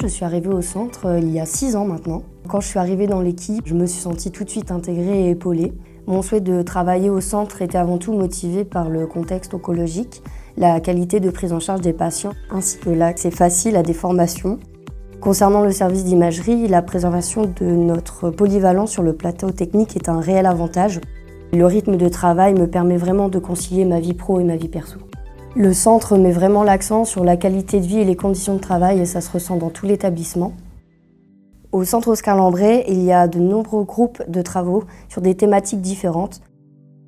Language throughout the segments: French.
je suis arrivée au centre il y a 6 ans maintenant. Quand je suis arrivée dans l'équipe, je me suis sentie tout de suite intégrée et épaulée. Mon souhait de travailler au centre était avant tout motivé par le contexte oncologique, la qualité de prise en charge des patients, ainsi que l'accès facile à des formations. Concernant le service d'imagerie, la préservation de notre polyvalence sur le plateau technique est un réel avantage. Le rythme de travail me permet vraiment de concilier ma vie pro et ma vie perso. Le centre met vraiment l'accent sur la qualité de vie et les conditions de travail et ça se ressent dans tout l'établissement. Au centre Oscar Lambret, il y a de nombreux groupes de travaux sur des thématiques différentes.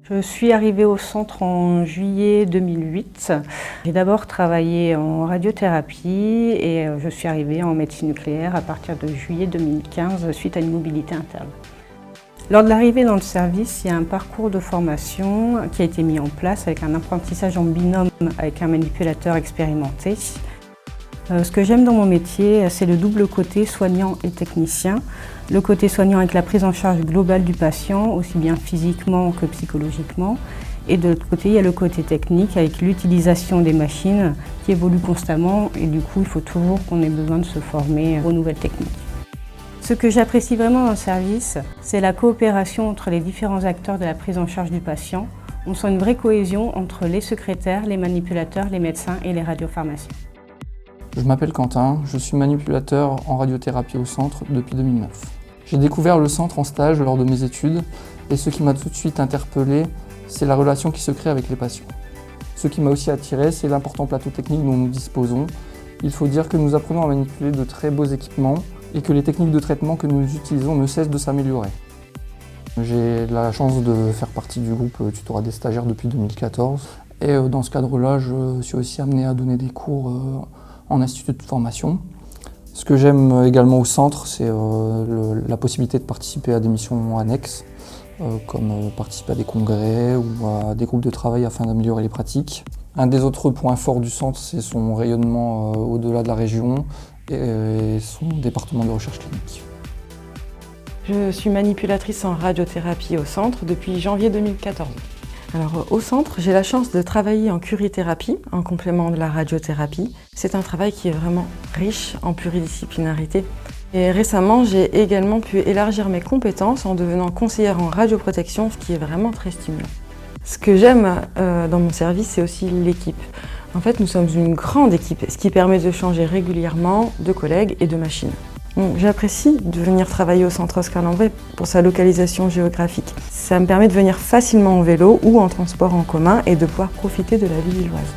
Je suis arrivée au centre en juillet 2008. J'ai d'abord travaillé en radiothérapie et je suis arrivée en médecine nucléaire à partir de juillet 2015 suite à une mobilité interne. Lors de l'arrivée dans le service, il y a un parcours de formation qui a été mis en place avec un apprentissage en binôme avec un manipulateur expérimenté. Ce que j'aime dans mon métier, c'est le double côté soignant et technicien. Le côté soignant avec la prise en charge globale du patient, aussi bien physiquement que psychologiquement. Et de l'autre côté, il y a le côté technique avec l'utilisation des machines qui évoluent constamment et du coup, il faut toujours qu'on ait besoin de se former aux nouvelles techniques. Ce que j'apprécie vraiment dans le service, c'est la coopération entre les différents acteurs de la prise en charge du patient. On sent une vraie cohésion entre les secrétaires, les manipulateurs, les médecins et les radiopharmaciens. Je m'appelle Quentin, je suis manipulateur en radiothérapie au centre depuis 2009. J'ai découvert le centre en stage lors de mes études et ce qui m'a tout de suite interpellé, c'est la relation qui se crée avec les patients. Ce qui m'a aussi attiré, c'est l'important plateau technique dont nous disposons. Il faut dire que nous apprenons à manipuler de très beaux équipements et que les techniques de traitement que nous utilisons ne cessent de s'améliorer. J'ai la chance de faire partie du groupe tutorat des stagiaires depuis 2014 et dans ce cadre-là, je suis aussi amené à donner des cours en institut de formation. Ce que j'aime également au centre, c'est la possibilité de participer à des missions annexes, comme participer à des congrès ou à des groupes de travail afin d'améliorer les pratiques. Un des autres points forts du centre, c'est son rayonnement au-delà de la région et son département de recherche clinique. Je suis manipulatrice en radiothérapie au centre depuis janvier 2014. Alors, au centre, j'ai la chance de travailler en curithérapie, en complément de la radiothérapie. C'est un travail qui est vraiment riche en pluridisciplinarité. Et récemment, j'ai également pu élargir mes compétences en devenant conseillère en radioprotection, ce qui est vraiment très stimulant. Ce que j'aime dans mon service, c'est aussi l'équipe. En fait, nous sommes une grande équipe, ce qui permet de changer régulièrement de collègues et de machines. J'apprécie de venir travailler au centre Oscar Lambret pour sa localisation géographique. Ça me permet de venir facilement en vélo ou en transport en commun et de pouvoir profiter de la vie lilloise.